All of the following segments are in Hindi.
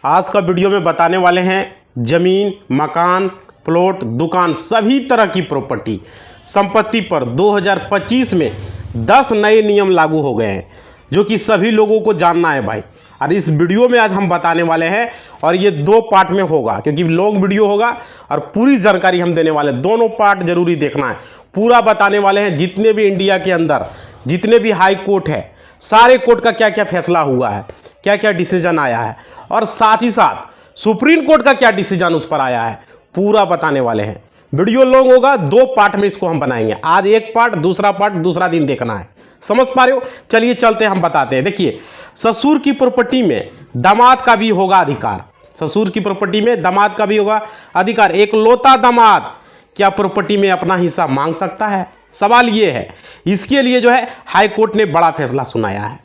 आज का वीडियो में बताने वाले हैं ज़मीन, मकान, प्लॉट, दुकान, सभी तरह की प्रॉपर्टी संपत्ति पर 2025 में 10 नए नियम लागू हो गए हैं जो कि सभी लोगों को जानना है भाई। और इस वीडियो में आज हम बताने वाले हैं और ये 2 पार्ट में होगा क्योंकि लॉन्ग वीडियो होगा और पूरी जानकारी हम देने वाले हैं। दोनों पार्ट जरूरी देखना है, पूरा बताने वाले हैं। जितने भी इंडिया के अंदर जितने भी हाई कोर्ट है, सारे कोर्ट का क्या क्या फैसला हुआ है, क्या क्या डिसीजन आया है और साथ ही साथ सुप्रीम कोर्ट का क्या डिसीजन उस पर आया है, पूरा बताने वाले हैं। वीडियो लॉन्ग होगा, 2 पार्ट में इसको हम बनाएंगे। आज एक पार्ट, दूसरा पार्ट दूसरा दिन देखना है। समझ पा रहे हो? चलिए चलते हम बताते हैं। देखिए, ससुर की प्रॉपर्टी में दामाद का भी होगा अधिकार। ससुर की प्रॉपर्टी में दामाद का भी होगा अधिकार। एक लौता दामाद क्या प्रॉपर्टी में अपना हिस्सा मांग सकता है? सवाल ये है। इसके लिए जो है हाई कोर्ट ने बड़ा फैसला सुनाया है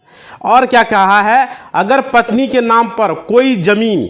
और क्या कहा है, अगर पत्नी के नाम पर कोई जमीन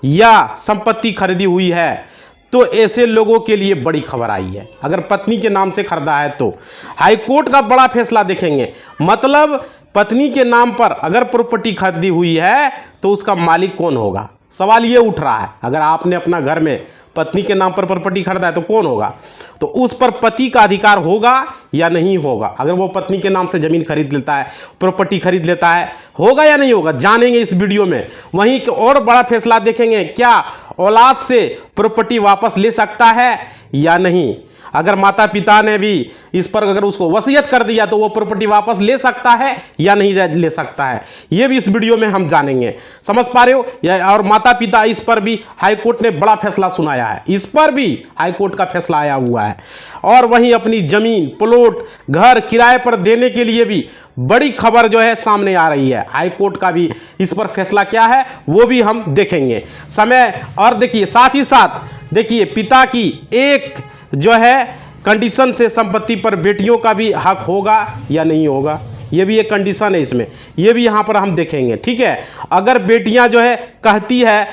या संपत्ति खरीदी हुई है तो ऐसे लोगों के लिए बड़ी खबर आई है। अगर पत्नी के नाम से खरीदा है तो हाई कोर्ट का बड़ा फैसला देखेंगे। मतलब पत्नी के नाम पर अगर प्रॉपर्टी खरीदी हुई है तो उसका मालिक कौन होगा? सवाल ये उठ रहा है। अगर आपने अपना घर में पत्नी के नाम पर प्रॉपर्टी खरीदा है तो कौन होगा? तो उस पर पति का अधिकार होगा या नहीं होगा? अगर वो पत्नी के नाम से ज़मीन खरीद लेता है, प्रॉपर्टी खरीद लेता है, होगा या नहीं होगा, जानेंगे इस वीडियो में। वहीं और बड़ा फैसला देखेंगे, क्या औलाद से प्रॉपर्टी वापस ले सकता है या नहीं? अगर माता पिता ने भी इस पर अगर उसको वसीयत कर दिया तो वो प्रॉपर्टी वापस ले सकता है या नहीं ले सकता है, ये भी इस वीडियो में हम जानेंगे। समझ पा रहे हो? और माता पिता, इस पर भी हाई कोर्ट ने बड़ा फैसला सुनाया है। इस पर भी हाई कोर्ट का फैसला आया हुआ है। और वहीं अपनी जमीन, प्लॉट, घर किराए पर देने के लिए भी बड़ी खबर जो है सामने आ रही है। हाई कोर्ट का भी इस पर फैसला क्या है वो भी हम देखेंगे समय। और देखिए, साथ ही साथ देखिए, पिता की एक जो है कंडीशन से संपत्ति पर बेटियों का भी हक होगा या नहीं होगा, ये भी एक कंडीशन है इसमें, ये भी यहाँ पर हम देखेंगे। ठीक है, अगर बेटियाँ जो है कहती है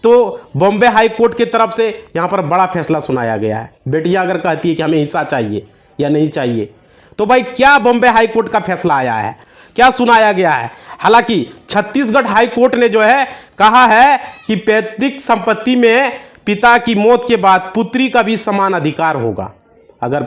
तो बॉम्बे हाई कोर्ट की तरफ से यहाँ पर बड़ा फैसला सुनाया गया है। बेटियाँ अगर कहती है कि हमें हिस्सा चाहिए या नहीं चाहिए, तो भाई क्या बॉम्बे हाई कोर्ट का फैसला आया है, क्या सुनाया गया है? हालांकि छत्तीसगढ़ हाई कोर्ट ने जो है कहा है कि पैतृक संपत्ति में पिता की मौत के बाद पुत्री का भी समान अधिकार होगा। अगर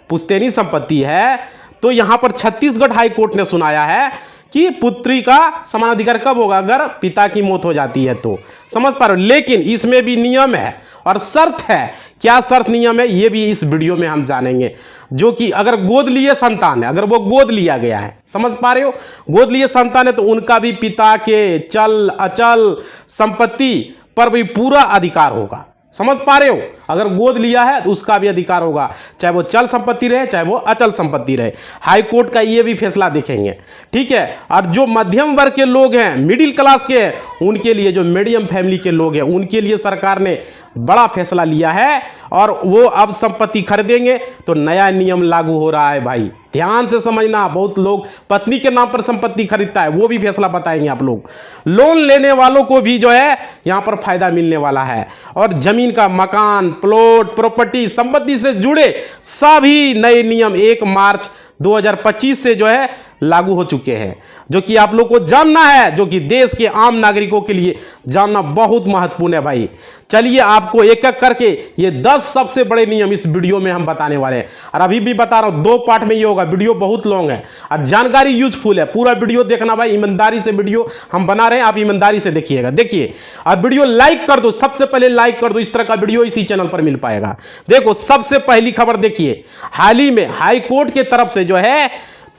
पुश्तैनी संपत्ति है तो यहाँ पर छत्तीसगढ़ हाई कोर्ट ने सुनाया है कि पुत्री का समान अधिकार कब होगा? अगर पिता की मौत हो जाती है तो। समझ पा रहे हो? लेकिन इसमें भी नियम है और शर्त है। क्या शर्त नियम है ये भी इस वीडियो में हम जानेंगे। जो कि अगर गोद लिए संतान है, अगर वो गोद लिया गया है, समझ पा रहे हो, गोद लिए संतान है तो उनका भी पिता के चल अचल संपत्ति पर भी पूरा अधिकार होगा। समझ पा रहे हो? अगर गोद लिया है तो उसका भी अधिकार होगा, चाहे वो चल संपत्ति रहे चाहे वो अचल संपत्ति रहे। हाई कोर्ट का ये भी फैसला देखेंगे। ठीक है, और जो मध्यम वर्ग के लोग हैं, मिडिल क्लास के हैं, उनके लिए, जो मीडियम फैमिली के लोग हैं, उनके लिए सरकार ने बड़ा फैसला लिया है और वो अब संपत्ति खरीदेंगे तो नया नियम लागू हो रहा है भाई। ध्यान से समझना, बहुत लोग पत्नी के नाम पर संपत्ति खरीदता है, वो भी फैसला बताएंगे आप लोग। लोन लेने वालों को भी जो है यहाँ पर फायदा मिलने वाला है और जमीन का, मकान, प्लॉट, प्रॉपर्टी, संपत्ति से जुड़े सभी नए नियम 1 मार्च 2025 से जो है लागू हो चुके हैं, जो कि आप लोग को जानना है, जो कि देश के आम नागरिकों के लिए जानना बहुत महत्वपूर्ण है भाई। चलिए आपको एक एक करके ये 10 सबसे बड़े नियम इस वीडियो में हम बताने वाले हैं। और अभी भी बता रहा हूँ 2 पार्ट में ये होगा, वीडियो बहुत लॉन्ग है और जानकारी यूजफुल है। पूरा वीडियो देखना भाई, ईमानदारी से वीडियो हम बना रहे हैं, आप ईमानदारी से देखिएगा। देखिए, अब वीडियो लाइक कर दो, सबसे पहले लाइक कर दो, इस तरह का वीडियो इसी चैनल पर मिल पाएगा। देखो, सबसे पहली खबर देखिए, हाल ही में हाई कोर्ट की तरफ से जो है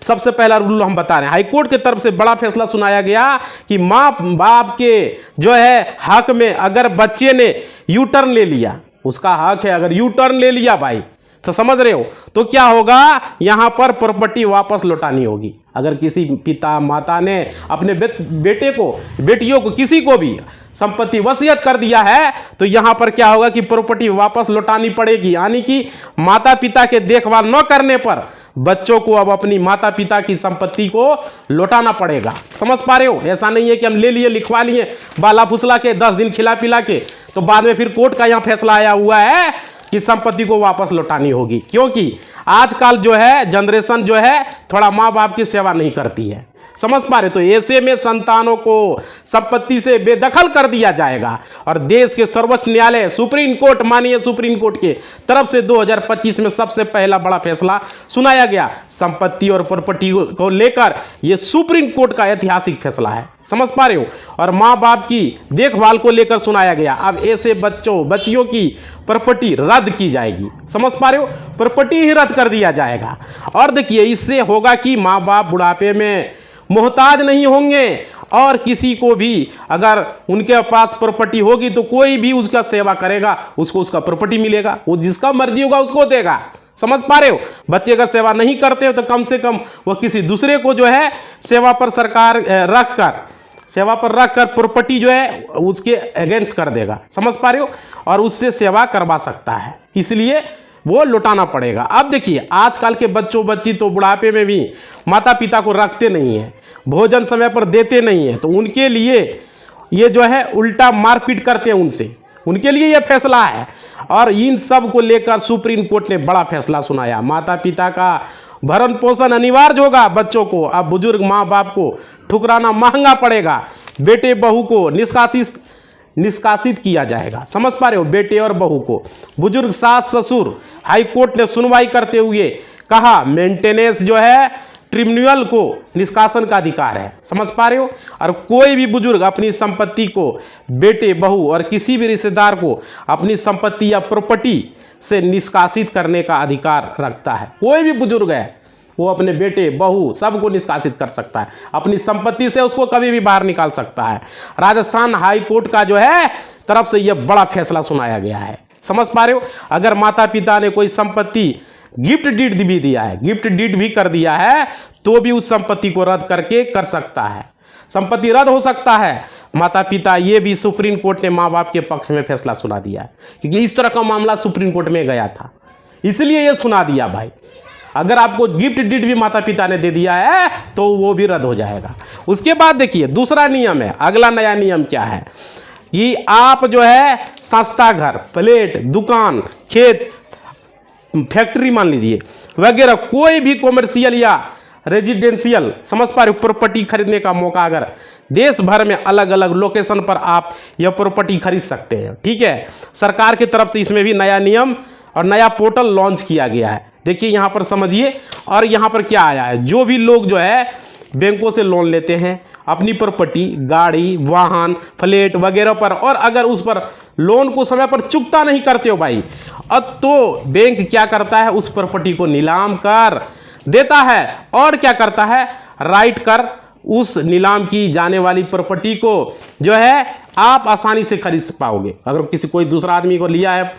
सबसे पहला रूल हम बता रहे हैं। हाईकोर्ट की तरफ से बड़ा फैसला सुनाया गया कि माँ बाप के जो है हक में अगर बच्चे ने यू टर्न ले लिया, उसका हक है, अगर यू टर्न ले लिया भाई, तो समझ रहे हो, तो क्या होगा, यहां पर प्रॉपर्टी वापस लौटानी होगी। अगर किसी पिता माता ने अपने बेटे को, बेटियों को, किसी को भी संपत्ति वसीयत कर दिया है तो यहां पर क्या होगा कि प्रॉपर्टी वापस लौटानी पड़ेगी। यानी कि माता पिता के देखभाल न करने पर बच्चों को अब अपनी माता पिता की संपत्ति को लौटाना पड़ेगा। समझ पा रहे हो? ऐसा नहीं है कि हम ले लिए, लिखवा लिए बाला फुसला के, 10 दिन खिला पिला के, तो बाद में फिर कोर्ट का यहां फैसला आया हुआ है कि संपत्ति को वापस लौटानी होगी। क्योंकि आजकल जो है जनरेशन जो है थोड़ा माँ बाप की सेवा नहीं करती है। समझ पा रहे? तो ऐसे में संतानों को संपत्ति से बेदखल कर दिया जाएगा और देश के सर्वोच्च न्यायालय सुप्रीम कोर्ट, माननीय सुप्रीम कोर्ट के तरफ से 2025 में सबसे पहला बड़ा फैसला सुनाया गया। संपत्ति और प्रॉपर्टी को लेकर यह सुप्रीम कोर्ट का ऐतिहासिक फैसला है, समझ पा रहे हो। और माँ बाप की देखभाल को लेकर सुनाया गया। अब ऐसे बच्चियों की प्रॉपर्टी रद्द की जाएगी, समझ पा रहे हो, प्रॉपर्टी ही रद्द कर दिया जाएगा। और देखिए इससे होगा कि माँ बाप बुढ़ापे में मोहताज नहीं होंगे और किसी को भी अगर उनके पास प्रॉपर्टी होगी तो कोई भी उसका सेवा करेगा, उसको उसका प्रॉपर्टी मिलेगा, वो जिसका मर्जी होगा उसको देगा, समझ पा रहे हो। बच्चे का सेवा नहीं करते हो तो कम से कम वो किसी दूसरे को जो है सेवा पर सरकार रख कर प्रॉपर्टी जो है उसके अगेंस्ट कर देगा, समझ पा रहे हो, और उससे सेवा करवा सकता है, इसलिए वो लौटाना पड़ेगा। अब देखिए आजकल के बच्ची तो बुढ़ापे में भी माता पिता को रखते नहीं हैं, भोजन समय पर देते नहीं हैं, तो उनके लिए ये जो है उल्टा मारपीट करते हैं उनसे, उनके लिए यह फैसला है। और इन सब को लेकर सुप्रीम कोर्ट ने बड़ा फैसला सुनाया। माता पिता का भरण पोषण अनिवार्य होगा बच्चों को। अब बुजुर्ग माँ बाप को ठुकराना महंगा पड़ेगा। बेटे बहू को निष्कासित किया जाएगा, समझ पा रहे हो, बेटे और बहू को। बुजुर्ग सास ससुर, हाई कोर्ट ने सुनवाई करते हुए कहा मेंटेनेंस जो है ट्रिब्यूनल को निष्कासन का अधिकार है, समझ पा रहे हो। और कोई भी बुजुर्ग अपनी संपत्ति को बेटे बहू और किसी भी रिश्तेदार को अपनी संपत्ति या प्रॉपर्टी से निष्कासित करने का अधिकार रखता है। कोई भी बुजुर्ग है वो अपने बेटे बहू सबको निष्कासित कर सकता है, अपनी संपत्ति से उसको कभी भी बाहर निकाल सकता है। राजस्थान हाई कोर्ट का जो है तरफ से यह बड़ा फैसला सुनाया गया है, समझ पा रहे हो। अगर माता पिता ने कोई संपत्ति गिफ्ट डीड भी दिया है, गिफ्ट डीड भी कर दिया है, तो भी उस संपत्ति को रद्द करके कर सकता है, संपत्ति रद्द हो सकता है। माता पिता, ये भी सुप्रीम कोर्ट ने माँ बाप के पक्ष में फैसला सुना दिया है, क्योंकि इस तरह का मामला सुप्रीम कोर्ट में गया था, इसलिए ये सुना दिया भाई। अगर आपको गिफ्ट डीड भी माता पिता ने दे दिया है तो वो भी रद्द हो जाएगा। उसके बाद देखिए दूसरा नियम है, अगला नया नियम क्या है कि आप जो है सस्ता घर, फ्लैट, दुकान, खेत, फैक्ट्री मान लीजिए वगैरह, कोई भी कॉमर्शियल या रेजिडेंशियल, समझ पा रहे हो, प्रॉपर्टी खरीदने का मौका अगर देश भर में अलग अलग लोकेशन पर आप यह प्रॉपर्टी खरीद सकते हैं, ठीक है। सरकार की तरफ से इसमें भी नया नियम और नया पोर्टल लॉन्च किया गया है। देखिए यहाँ पर समझिए, और यहाँ पर क्या आया है, जो भी लोग जो है बैंकों से लोन लेते हैं अपनी प्रॉपर्टी, गाड़ी, वाहन, फ्लैट वगैरह पर, और अगर उस पर लोन को समय पर चुकता नहीं करते हो भाई, अब तो बैंक क्या करता है, उस प्रॉपर्टी को नीलाम कर देता है। और क्या करता है, राइट कर उस नीलाम की जाने वाली प्रॉपर्टी को जो है आप आसानी से खरीद पाओगे। अगर कोई दूसरा आदमी को लिया है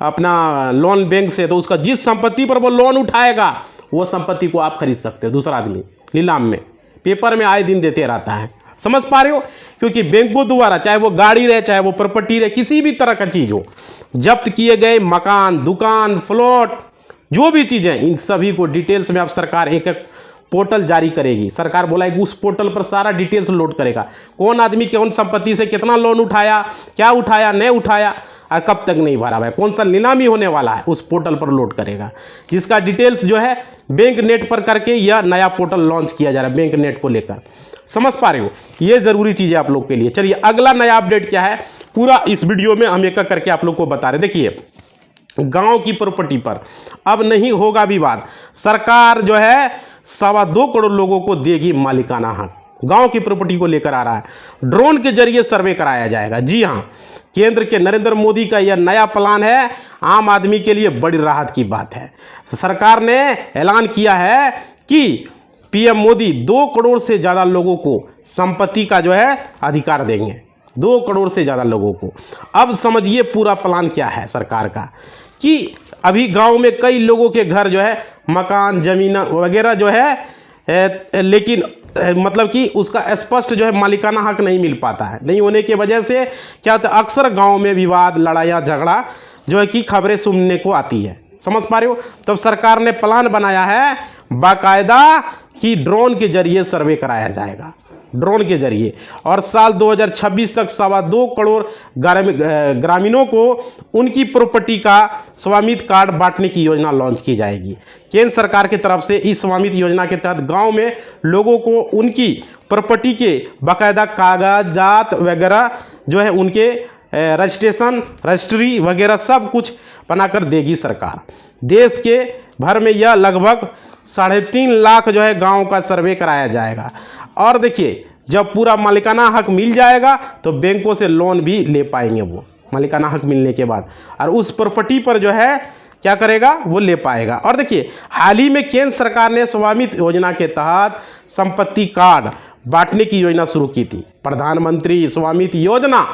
अपना लोन बैंक से, तो उसका जिस संपत्ति पर वो लोन उठाएगा वो संपत्ति को आप खरीद सकते हो। दूसरा आदमी नीलाम में, पेपर में आए दिन देते रहता है, समझ पा रहे हो, क्योंकि बैंकों द्वारा चाहे वो गाड़ी रहे, चाहे वो प्रॉपर्टी रहे, किसी भी तरह का चीज़ हो, जब्त किए गए मकान, दुकान, प्लॉट, जो भी चीज़ें, इन सभी को डिटेल्स में अब सरकार एक एक पोर्टल जारी करेगी। सरकार बोला है कि उस पोर्टल पर सारा डिटेल्स लोड करेगा, कौन आदमी कौन संपत्ति से कितना लोन उठाया, क्या उठाया, नहीं उठाया, और कब तक नहीं भरा है, कौन सा नीलामी होने वाला है, उस पोर्टल पर लोड करेगा, जिसका डिटेल्स जो है बैंक नेट पर करके यह नया पोर्टल लॉन्च किया जा रहा है बैंक नेट को लेकर, समझ पा रहे हो। ये ज़रूरी चीज़ है आप लोग के लिए। चलिए अगला नया अपडेट क्या है, पूरा इस वीडियो में हम एक एक करके आप लोग को बता रहे। देखिए गांव की प्रॉपर्टी पर अब नहीं होगा विवाद, सरकार जो है 2.25 करोड़ लोगों को देगी मालिकाना हक। गांव की प्रॉपर्टी को लेकर आ रहा है, ड्रोन के जरिए सर्वे कराया जाएगा। जी हां, केंद्र के नरेंद्र मोदी का यह नया प्लान है, आम आदमी के लिए बड़ी राहत की बात है। सरकार ने ऐलान किया है कि पीएम मोदी 2 करोड़ से ज़्यादा लोगों को संपत्ति का जो है अधिकार देंगे, 2 करोड़ से ज़्यादा लोगों को। अब समझिए पूरा प्लान क्या है सरकार का, कि अभी गांव में कई लोगों के घर जो है मकान, ज़मीन वगैरह जो है, लेकिन मतलब कि उसका स्पष्ट जो है मालिकाना हक नहीं मिल पाता है। नहीं होने की वजह से क्या होता है, अक्सर गांव में विवाद, लड़ाइयाँ, झगड़ा जो है कि खबरें सुनने को आती है, समझ पा रहे हो। तब सरकार ने प्लान बनाया है बाकायदा कि ड्रोन के जरिए सर्वे कराया जाएगा। ड्रोन के जरिए, और साल 2026 तक 2.25 करोड़ ग्रामीणों को उनकी प्रॉपर्टी का स्वामित्व कार्ड बांटने की योजना लॉन्च की जाएगी। केंद्र सरकार की तरफ से इस स्वामित्व योजना के तहत गांव में लोगों को उनकी प्रॉपर्टी के बाकायदा कागजात वगैरह जो है उनके रजिस्ट्रेशन, रजिस्ट्री वगैरह सब कुछ बनाकर देगी सरकार। देश के भर में यह लगभग 3.5 लाख जो है गाँव का सर्वे कराया जाएगा। और देखिए, जब पूरा मालिकाना हक मिल जाएगा तो बैंकों से लोन भी ले पाएंगे वो, मालिकाना हक मिलने के बाद, और उस प्रॉपर्टी पर जो है क्या करेगा, वो ले पाएगा। और देखिए, हाल ही में केंद्र सरकार ने स्वामित्व योजना के तहत संपत्ति कार्ड बांटने की योजना शुरू की थी। प्रधानमंत्री स्वामित्व योजना,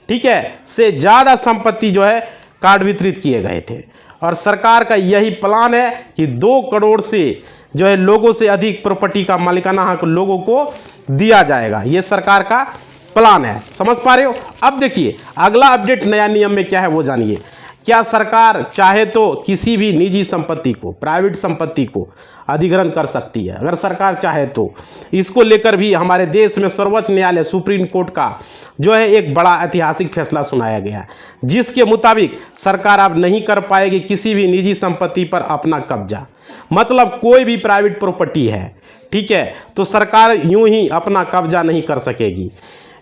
ठीक है, से ज़्यादा संपत्ति जो है कार्ड वितरित किए गए थे, और सरकार का यही प्लान है कि 2 करोड़ से जो है लोगों से अधिक प्रॉपर्टी का मालिकाना हक लोगों को दिया जाएगा। ये सरकार का प्लान है, समझ पा रहे हो। अब देखिए, अगला अपडेट नया नियम में क्या है वो जानिए। क्या सरकार चाहे तो किसी भी निजी संपत्ति को, प्राइवेट संपत्ति को अधिग्रहण कर सकती है, अगर सरकार चाहे तो। इसको लेकर भी हमारे देश में सर्वोच्च न्यायालय सुप्रीम कोर्ट का जो है एक बड़ा ऐतिहासिक फैसला सुनाया गया, जिसके मुताबिक सरकार अब नहीं कर पाएगी किसी भी निजी संपत्ति पर अपना कब्जा। मतलब कोई भी प्राइवेट प्रॉपर्टी है, ठीक है, तो सरकार यूं ही अपना कब्जा नहीं कर सकेगी,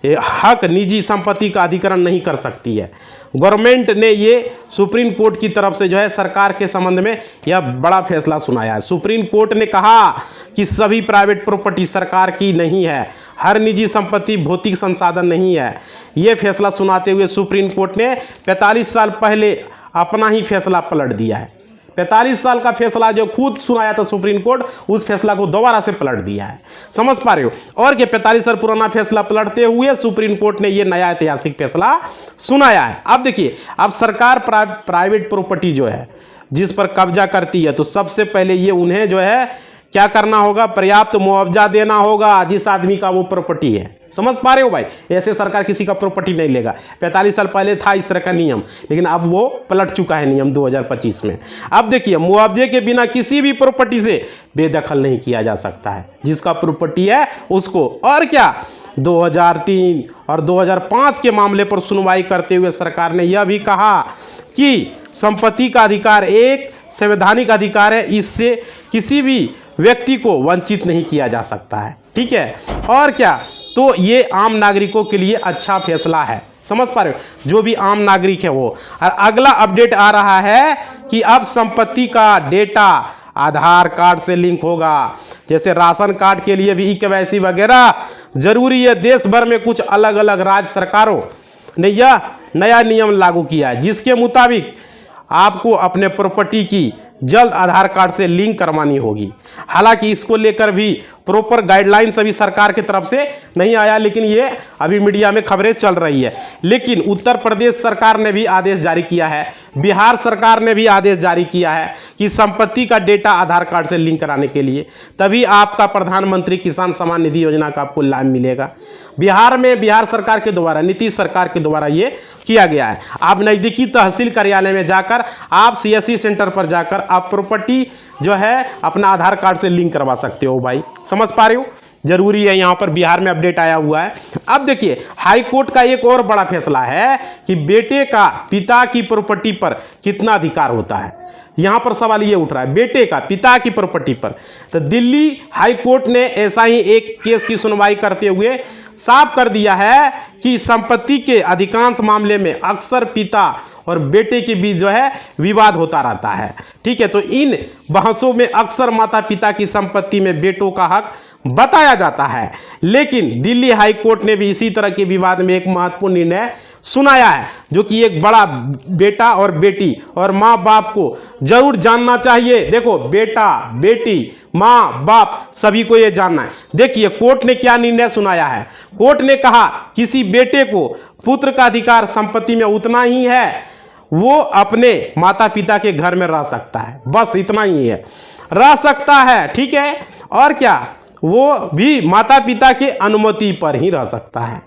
हक निजी संपत्ति का अधिग्रहण नहीं कर सकती है। गवर्नमेंट ने ये सुप्रीम कोर्ट की तरफ से जो है सरकार के संबंध में यह बड़ा फैसला सुनाया है। सुप्रीम कोर्ट ने कहा कि सभी प्राइवेट प्रॉपर्टी सरकार की नहीं है, हर निजी संपत्ति भौतिक संसाधन नहीं है। ये फैसला सुनाते हुए सुप्रीम कोर्ट ने 45 साल पहले अपना ही फैसला पलट दिया है। 45 साल का फैसला जो खुद सुनाया था सुप्रीम कोर्ट, उस फैसला को दोबारा से पलट दिया है, समझ पा रहे हो। और क्या 45 साल पुराना फैसला पलटते हुए सुप्रीम कोर्ट ने ये नया ऐतिहासिक फैसला सुनाया है। अब देखिए, अब सरकार प्राइवेट प्रॉपर्टी जो है जिस पर कब्जा करती है, तो सबसे पहले ये उन्हें जो है क्या करना होगा, पर्याप्त मुआवजा देना होगा जिस आदमी का वो प्रॉपर्टी है। समझ पा रहे हो भाई, ऐसे सरकार किसी का प्रॉपर्टी नहीं लेगा। 45 साल पहले था इस तरह का नियम, लेकिन अब वो पलट चुका है नियम 2025 में। अब देखिए, मुआवजे के बिना किसी भी प्रॉपर्टी से बेदखल नहीं किया जा सकता है, जिसका प्रॉपर्टी है उसको। और क्या, 2003 और 2005 के मामले पर सुनवाई करते हुए सरकार ने यह भी कहा कि संपत्ति का अधिकार एक संवैधानिक अधिकार है, इससे किसी भी व्यक्ति को वंचित नहीं किया जा सकता है, ठीक है। और क्या, तो ये आम नागरिकों के लिए अच्छा फैसला है, समझ पा रहे हो, जो भी आम नागरिक है वो। और अगला अपडेट आ रहा है कि अब संपत्ति का डेटा आधार कार्ड से लिंक होगा। जैसे राशन कार्ड के लिए भी ई-केवाईसी वगैरह जरूरी है। देश भर में कुछ अलग अलग राज्य सरकारों ने यह नया नियम लागू किया है, जिसके मुताबिक आपको अपने प्रॉपर्टी की जल्द आधार कार्ड से लिंक करवानी होगी। हालांकि इसको लेकर भी प्रॉपर गाइडलाइंस अभी सरकार की तरफ से नहीं आया, लेकिन ये अभी मीडिया में खबरें चल रही है। लेकिन उत्तर प्रदेश सरकार ने भी आदेश जारी किया है, बिहार सरकार ने भी आदेश जारी किया है कि संपत्ति का डेटा आधार कार्ड से लिंक कराने के लिए, तभी आपका प्रधानमंत्री किसान सम्मान निधि योजना का आपको लाभ मिलेगा। बिहार में बिहार सरकार के द्वारा, नीतीश सरकार के द्वारा ये किया गया है। आप नज़दीकी तहसील कार्यालय में जाकर, आप CSC सेंटर पर जाकर आप प्रॉपर्टी जो है अपना आधार कार्ड से लिंक करवा सकते हो भाई, समझ पा रहे हो। जरूरी है, यहाँ पर बिहार में अपडेट आया हुआ है। अब देखिए, हाई कोर्ट का एक और बड़ा फैसला है कि बेटे का पिता की प्रॉपर्टी पर कितना अधिकार होता है। यहाँ पर सवाल ये उठ रहा है, बेटे का पिता की प्रॉपर्टी पर। तो दिल्ली हाई कोर्ट ने ऐसा ही एक केस की सुनवाई करते हुए साफ कर दिया है कि संपत्ति के अधिकांश मामले में अक्सर पिता और बेटे के बीच जो है विवाद होता रहता है, ठीक है। तो इन बहसों में अक्सर माता पिता की संपत्ति में बेटों का हक बताया जाता है। लेकिन दिल्ली हाई कोर्ट ने भी इसी तरह के विवाद में एक महत्वपूर्ण निर्णय सुनाया है, जो कि एक बड़ा बेटा और बेटी और माँ बाप को जरूर जानना चाहिए। देखो, बेटा बेटी माँ बाप सभी को ये जानना है। देखिए, कोर्ट ने क्या निर्णय सुनाया है। कोर्ट ने कहा किसी बेटे को पुत्र का अधिकार संपत्ति में उतना ही है, वो अपने माता पिता के घर में रह सकता है, बस इतना ही है, रह सकता है, ठीक है। और क्या, वो भी माता पिता के अनुमति पर ही रह सकता है।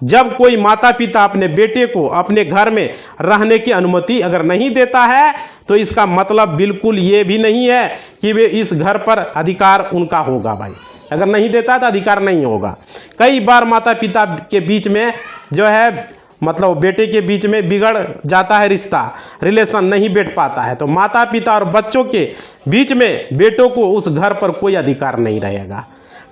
जब कोई माता पिता अपने बेटे को अपने घर में रहने की अनुमति अगर नहीं देता है, तो इसका मतलब बिल्कुल ये भी नहीं है कि वे इस घर पर अधिकार उनका होगा भाई। अगर नहीं देता है तो अधिकार नहीं होगा। कई बार माता पिता के बीच में जो है मतलब बेटे के बीच में बिगड़ जाता है रिश्ता, रिलेशन नहीं बैठ पाता है, तो माता पिता और बच्चों के बीच में बेटों को उस घर पर कोई अधिकार नहीं रहेगा।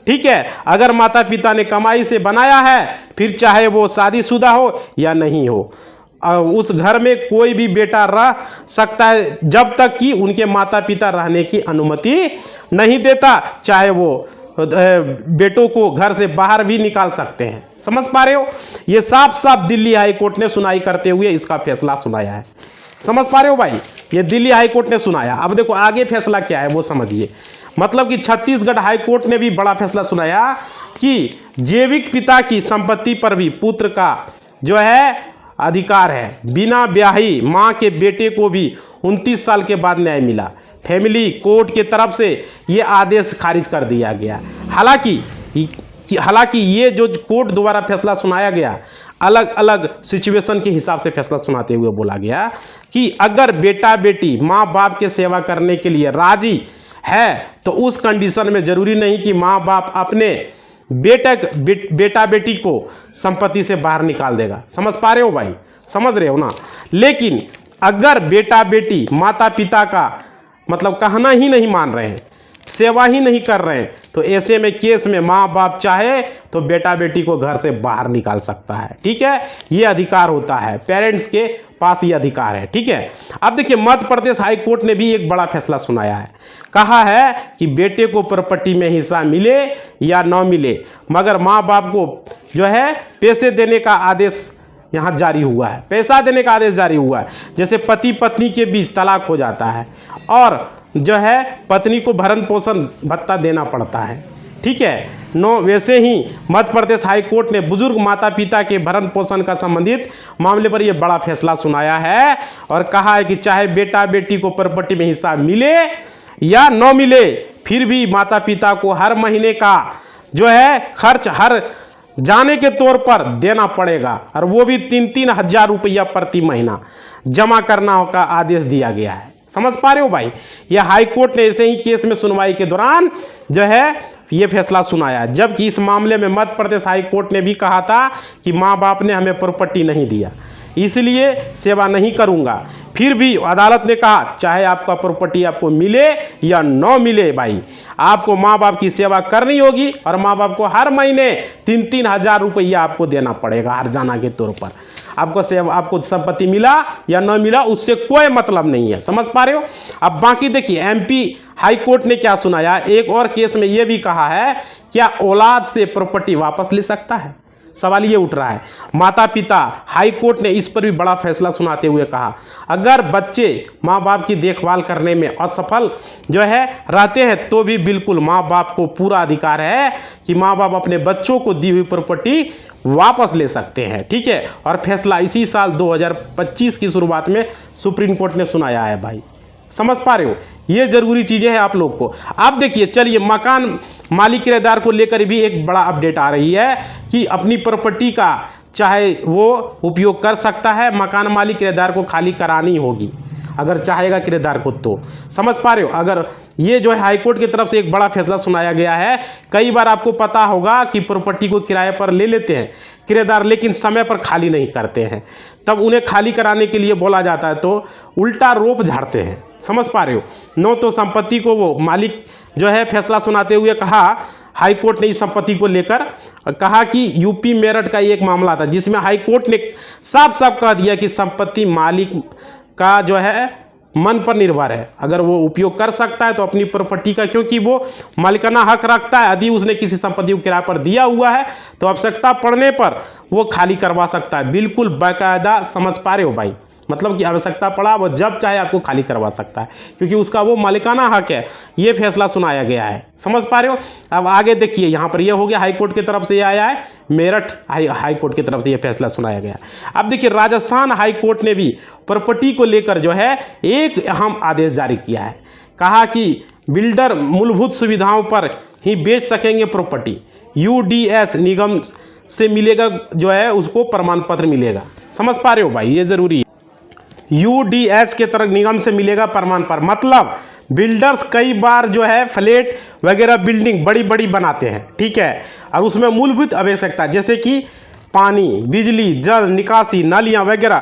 ठीक है, अगर माता पिता ने कमाई से बनाया है, फिर चाहे वो शादीशुदा हो या नहीं हो, उस घर में कोई भी बेटा रह सकता है जब तक कि उनके माता पिता रहने की अनुमति नहीं देता, चाहे वो बेटों को घर से बाहर भी निकाल सकते हैं। समझ पा रहे हो? ये साफ साफ दिल्ली हाई कोर्ट ने सुनाई करते हुए इसका फैसला सुनाया है। समझ पा रहे हो भाई? ये दिल्ली हाई कोर्ट ने सुनाया। अब देखो आगे फैसला क्या है वो समझिए। मतलब कि छत्तीसगढ़ हाई कोर्ट ने भी बड़ा फैसला सुनाया कि जैविक पिता की संपत्ति पर भी पुत्र का जो है अधिकार है। बिना ब्याही मां के बेटे को भी 29 साल के बाद न्याय मिला। फैमिली कोर्ट के तरफ से ये आदेश खारिज कर दिया गया। हालांकि ये जो कोर्ट द्वारा फैसला सुनाया गया, अलग अलग सिचुएशन के हिसाब से फैसला सुनाते हुए बोला गया कि अगर बेटा बेटी माँ बाप के सेवा करने के लिए राजी है तो उस कंडीशन में ज़रूरी नहीं कि माँ बाप अपने बेटा बेटी को संपत्ति से बाहर निकाल देगा। समझ पा रहे हो भाई? समझ रहे हो ना? लेकिन अगर बेटा बेटी माता पिता का मतलब कहना ही नहीं मान रहे हैं, सेवा ही नहीं कर रहे हैं, तो ऐसे में केस में माँ बाप चाहे तो बेटा बेटी को घर से बाहर निकाल सकता है। ठीक है, ये अधिकार होता है, पेरेंट्स के पास ये अधिकार है। ठीक है, अब देखिए मध्य प्रदेश हाई कोर्ट ने भी एक बड़ा फैसला सुनाया है। कहा है कि बेटे को प्रॉपर्टी में हिस्सा मिले या न मिले, मगर माँ बाप को जो है पैसे देने का आदेश यहाँ जारी हुआ है। पैसा देने का आदेश जारी हुआ है। जैसे पति पत्नी के बीच तलाक हो जाता है और जो है पत्नी को भरण पोषण भत्ता देना पड़ता है। ठीक है, वैसे ही मध्य प्रदेश हाई कोर्ट ने बुजुर्ग माता पिता के भरण पोषण का संबंधित मामले पर यह बड़ा फैसला सुनाया है और कहा है कि चाहे बेटा बेटी को प्रॉपर्टी में हिस्सा मिले या न मिले, फिर भी माता पिता को हर महीने का जो है खर्च हर जाने के तौर पर देना पड़ेगा, और वो भी 3-3 हज़ार रुपया प्रति महीना जमा करना का आदेश दिया गया है। समझ पा रहे हो भाई? यह हाई कोर्ट ने ऐसे ही केस में सुनवाई के दौरान जो है ये फैसला सुनाया, जबकि इस मामले में मध्य प्रदेश हाई कोर्ट ने भी कहा था कि माँ बाप ने हमें प्रॉपर्टी नहीं दिया, इसलिए सेवा नहीं करूँगा। फिर भी अदालत ने कहा चाहे आपका प्रॉपर्टी आपको मिले या न मिले भाई, आपको माँ बाप की सेवा करनी होगी और माँ बाप को हर महीने 3-3 हज़ार रुपया आपको देना पड़ेगा हर जाना के तौर पर। आपको संपत्ति मिला या न मिला उससे कोई मतलब नहीं है। समझ पा रहे हो? अब बाकी देखिए एमपी हाई कोर्ट ने क्या सुनाया। एक और केस में यह भी कहा है क्या औलाद से प्रॉपर्टी वापस ले सकता है, सवाल ये उठ रहा है। माता पिता हाई कोर्ट ने इस पर भी बड़ा फैसला सुनाते हुए कहा अगर बच्चे माँ बाप की देखभाल करने में असफल जो है रहते हैं तो भी बिल्कुल माँ बाप को पूरा अधिकार है कि माँ बाप अपने बच्चों को दी हुई प्रॉपर्टी वापस ले सकते हैं। ठीक है, और फैसला इसी साल 2025 की शुरुआत में सुप्रीम कोर्ट ने सुनाया है भाई। समझ पा रहे हो? ये जरूरी चीज़ें हैं आप लोग को। आप देखिए चलिए मकान मालिक किराएदार को लेकर भी एक बड़ा अपडेट आ रही है कि अपनी प्रॉपर्टी का चाहे वो उपयोग कर सकता है, मकान मालिक किराएदार को खाली करानी होगी अगर चाहेगा किराएदार को तो। समझ पा रहे हो? अगर ये जो है हाईकोर्ट की तरफ से एक बड़ा फैसला सुनाया गया है। कई बार आपको पता होगा कि प्रॉपर्टी को किराए पर ले लेते हैं किराएदार, लेकिन समय पर खाली नहीं करते हैं, तब उन्हें खाली कराने के लिए बोला जाता है तो उल्टा रोप झाड़ते हैं। समझ पा रहे हो? नो तो संपत्ति को वो मालिक जो है फैसला सुनाते हुए कहा हाई कोर्ट ने इस संपत्ति को लेकर कहा कि यूपी मेरठ का एक मामला था जिसमें हाई कोर्ट ने साफ साफ कह दिया कि संपत्ति मालिक का जो है मन पर निर्भर है। अगर वो उपयोग कर सकता है तो अपनी प्रॉपर्टी का, क्योंकि वो मालिकाना हक रखता है। यदि उसने किसी संपत्ति को किराए पर दिया हुआ है तो आवश्यकता पड़ने पर वो खाली करवा सकता है, बिल्कुल बाकायदा। समझ पा रहे हो भाई? मतलब कि आवश्यकता पड़ा वो जब चाहे आपको खाली करवा सकता है, क्योंकि उसका वो मालिकाना हक है। ये फैसला सुनाया गया है। समझ पा रहे हो? अब आगे देखिए, यहाँ पर ये हो गया हाई कोर्ट की तरफ से ये आया है, मेरठ हाई कोर्ट की तरफ से ये फैसला सुनाया गया। अब देखिए राजस्थान हाई कोर्ट ने भी प्रॉपर्टी को लेकर जो है एक अहम आदेश जारी किया है। कहा कि बिल्डर मूलभूत सुविधाओं पर ही बेच सकेंगे प्रॉपर्टी। यूडीएस निगम से मिलेगा जो है उसको प्रमाण पत्र मिलेगा। समझ पा रहे हो भाई? ये जरूरी है। यूडीएच के तरह निगम से मिलेगा प्रमाण पत्र, मतलब बिल्डर्स कई बार जो है फ्लैट वगैरह बिल्डिंग बड़ी बड़ी बनाते हैं, ठीक है, और उसमें मूलभूत आवश्यकता जैसे कि पानी, बिजली, जल निकासी, नालियाँ वगैरह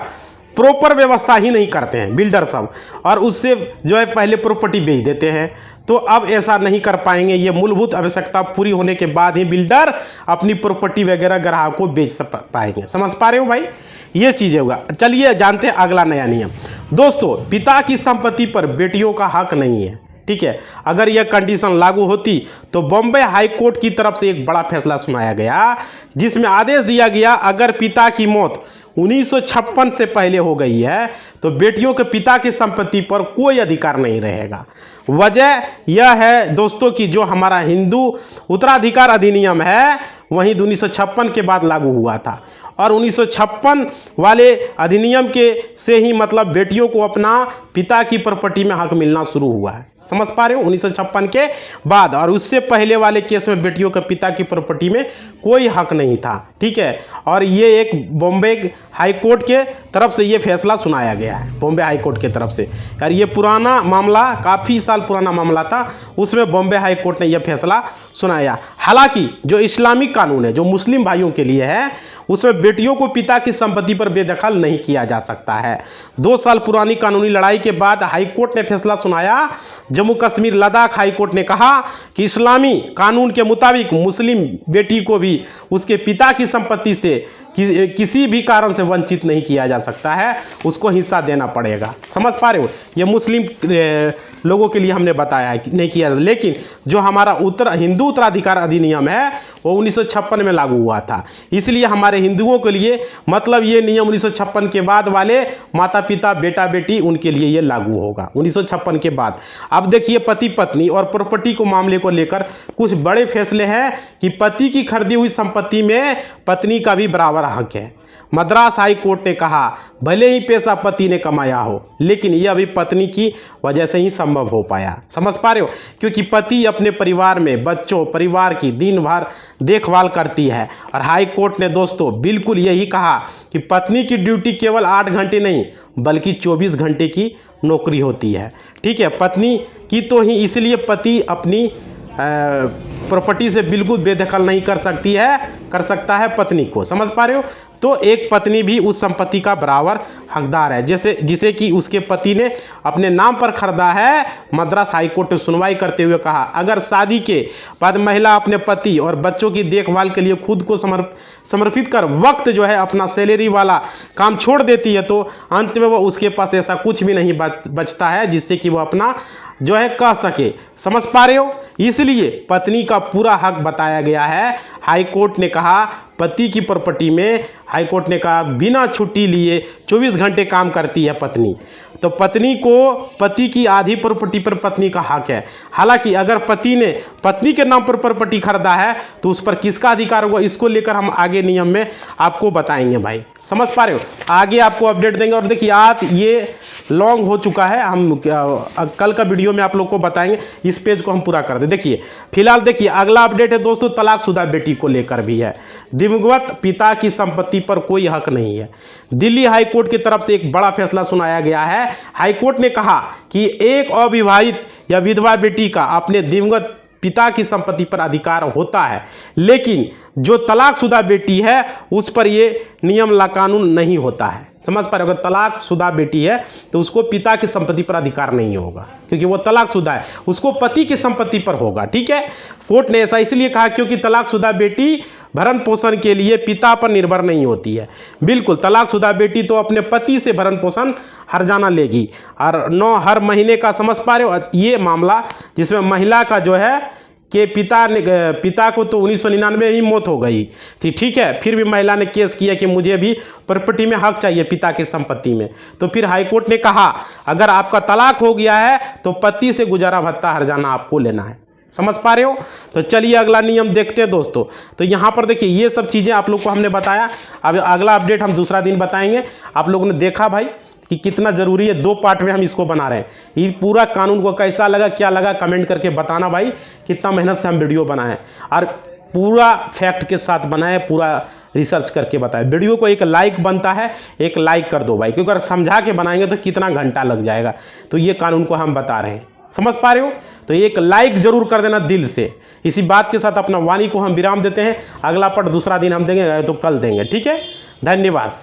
प्रॉपर व्यवस्था ही नहीं करते हैं बिल्डर सब, और उससे जो है पहले प्रॉपर्टी बेच देते हैं। तो अब ऐसा नहीं कर पाएंगे, ये मूलभूत आवश्यकता पूरी होने के बाद ही बिल्डर अपनी प्रॉपर्टी वगैरह ग्राहक को बेच पाएंगे। समझ पा रहे हो भाई, ये चीज़ें होगा। चलिए जानते हैं अगला नया नियम। दोस्तों, पिता की संपत्ति पर बेटियों का हक नहीं है, ठीक है। अगर यह कंडीशन लागू होती तो बॉम्बे हाई कोर्ट की तरफ से एक बड़ा फैसला सुनाया गया, जिसमें आदेश दिया गया अगर पिता की मौत 1956 से पहले हो गई है तो बेटियों के पिता की संपत्ति पर कोई अधिकार नहीं रहेगा। वजह यह है दोस्तों कि जो हमारा हिंदू उत्तराधिकार अधिनियम है वही 1956 के बाद लागू हुआ था, और 1956 वाले अधिनियम के से ही मतलब बेटियों को अपना पिता की प्रॉपर्टी में हक मिलना शुरू हुआ है। समझ पा रहे हो, 1956 के बाद, और उससे पहले वाले केस में बेटियों के पिता की प्रॉपर्टी में कोई हक नहीं था, ठीक है। और ये एक बॉम्बे हाई कोर्ट के तरफ से ये फैसला सुनाया गया है, बॉम्बे हाई कोर्ट के तरफ से। यार ये पुराना मामला, काफ़ी साल पुराना मामला था, उसमें बॉम्बे हाई कोर्ट ने यह फैसला सुनाया। हालांकि जो इस्लामिक कानून है जो मुस्लिम भाइयों के लिए है, उसमें बेटियों को पिता की संपत्ति पर बेदखल नहीं किया जा सकता है। 2 साल पुरानी कानूनी लड़ाई के बाद हाई कोर्ट ने फैसला सुनाया। जम्मू कश्मीर लद्दाख हाई कोर्ट ने कहा कि इस्लामी कानून के मुताबिक मुस्लिम बेटी को भी उसके पिता की संपत्ति से किसी भी कारण से वंचित नहीं किया जा सकता है, उसको हिस्सा देना पड़ेगा। समझ पा रहे हो, ये मुस्लिम लोगों के लिए हमने बताया है कि नहीं किया जाता। लेकिन जो हमारा हिंदू उत्तराधिकार अधिनियम है वो 1956 में लागू हुआ था, इसलिए हमारे हिंदुओं के लिए मतलब ये नियम 1956 के बाद वाले माता पिता बेटा बेटी उनके लिए ये लागू होगा 1956 के बाद। अब देखिए, पति पत्नी और प्रॉपर्टी को मामले को लेकर कुछ बड़े फैसले हैं कि पति की खरीदी हुई संपत्ति में पत्नी का भी बराबर हक है। मद्रास हाई कोर्ट ने कहा भले ही पैसा पति ने कमाया हो, लेकिन यह अभी पत्नी की वजह से ही संभव हो पाया। समझ पा रहे हो, क्योंकि पति अपने परिवार में बच्चों परिवार की दिन भर देखभाल करती है। और हाई कोर्ट ने दोस्तों बिल्कुल यही कहा कि पत्नी की ड्यूटी केवल 8 घंटे नहीं बल्कि 24 घंटे की नौकरी होती है, ठीक है। पत्नी की तो ही इसलिए पति अपनी प्रॉपर्टी से बिल्कुल बेदखल नहीं कर सकता है पत्नी को। समझ पा रहे हो, तो एक पत्नी भी उस संपत्ति का बराबर हकदार है, जिसे कि उसके पति ने अपने नाम पर खरीदा है। मद्रास हाईकोर्ट ने सुनवाई करते हुए कहा अगर शादी के बाद महिला अपने पति और बच्चों की देखभाल के लिए खुद को समर्पित कर वक्त जो है अपना सैलरी वाला काम छोड़ देती है तो अंत में वो उसके पास ऐसा कुछ भी नहीं बचता है जिससे कि वो अपना जो है कह सके। समझ पा रहे हो, इसलिए पत्नी का पूरा हक बताया गया है। हाई कोर्ट ने कहा पति की प्रॉपर्टी में, हाई कोर्ट ने कहा बिना छुट्टी लिए 24 घंटे काम करती है पत्नी, तो पत्नी को पति की आधी प्रॉपर्टी पर पत्नी का हक है। हालांकि अगर पति ने पत्नी के नाम पर प्रॉपर्टी खरीदा है तो उस पर किसका अधिकार होगा, इसको लेकर हम आगे नियम में आपको बताएंगे भाई। समझ पा रहे हो, आगे आपको अपडेट देंगे। और देखिए आज ये लॉन्ग हो चुका है, हम कल का वीडियो में आप लोग को बताएंगे, इस पेज को हम पूरा कर दें। देखिए फिलहाल देखिए अगला अपडेट है दोस्तों, तलाकशुदा बेटी को लेकर भी है। दिवंगत पिता की संपत्ति पर कोई हक नहीं है। दिल्ली हाई कोर्ट की तरफ से एक बड़ा फैसला सुनाया गया है। हाई कोर्ट ने कहा कि एक अविवाहित या विधवा बेटी का अपने दिवंगत पिता की संपत्ति पर अधिकार होता है, लेकिन जो तलाकशुदा बेटी है उस पर ये नियम ला कानून नहीं होता है। समझ पा रहे हो, अगर तलाकशुदा बेटी है तो उसको पिता की संपत्ति पर अधिकार नहीं होगा क्योंकि वो तलाकशुदा है, उसको पति की संपत्ति पर होगा, ठीक है। कोर्ट ने ऐसा इसलिए कहा क्योंकि तलाकशुदा बेटी भरण पोषण के लिए पिता पर निर्भर नहीं होती है। बिल्कुल, तलाकशुदा बेटी तो अपने पति से भरण पोषण हर्जाना लेगी और 9 हर महीने का। समझ पा रहे हो, ये मामला जिसमें महिला का जो है कि पिता को तो 1999 में ही मौत हो गई थी, ठीक है, फिर भी महिला ने केस किया कि मुझे भी प्रॉपर्टी में हक चाहिए पिता की संपत्ति में। तो फिर हाईकोर्ट ने कहा अगर आपका तलाक हो गया है तो पति से गुजारा भत्ता हर्जाना आपको लेना है। समझ पा रहे हो, तो चलिए अगला नियम देखते हैं दोस्तों। तो यहाँ पर देखिए ये सब चीज़ें आप लोग को हमने बताया, अब अगला अपडेट हम दूसरा दिन बताएंगे। आप लोगों ने देखा भाई कि कितना ज़रूरी है, 2 पार्ट में हम इसको बना रहे हैं। ये पूरा कानून को कैसा लगा क्या लगा कमेंट करके बताना भाई, कितना मेहनत से हम वीडियो बनाए और पूरा फैक्ट के साथ बनाए, पूरा रिसर्च करके बताए। वीडियो को एक लाइक बनता है, एक लाइक कर दो भाई, क्योंकि अगर समझा के बनाएंगे तो कितना घंटा लग जाएगा। तो ये कानून को हम बता रहे हैं, समझ पा रहे हो? तो एक लाइक जरूर कर देना दिल से। इसी बात के साथ अपना वाणी को हम विराम देते हैं। अगला पार्ट दूसरा दिन हम देंगे तो कल देंगे, ठीक है? धन्यवाद।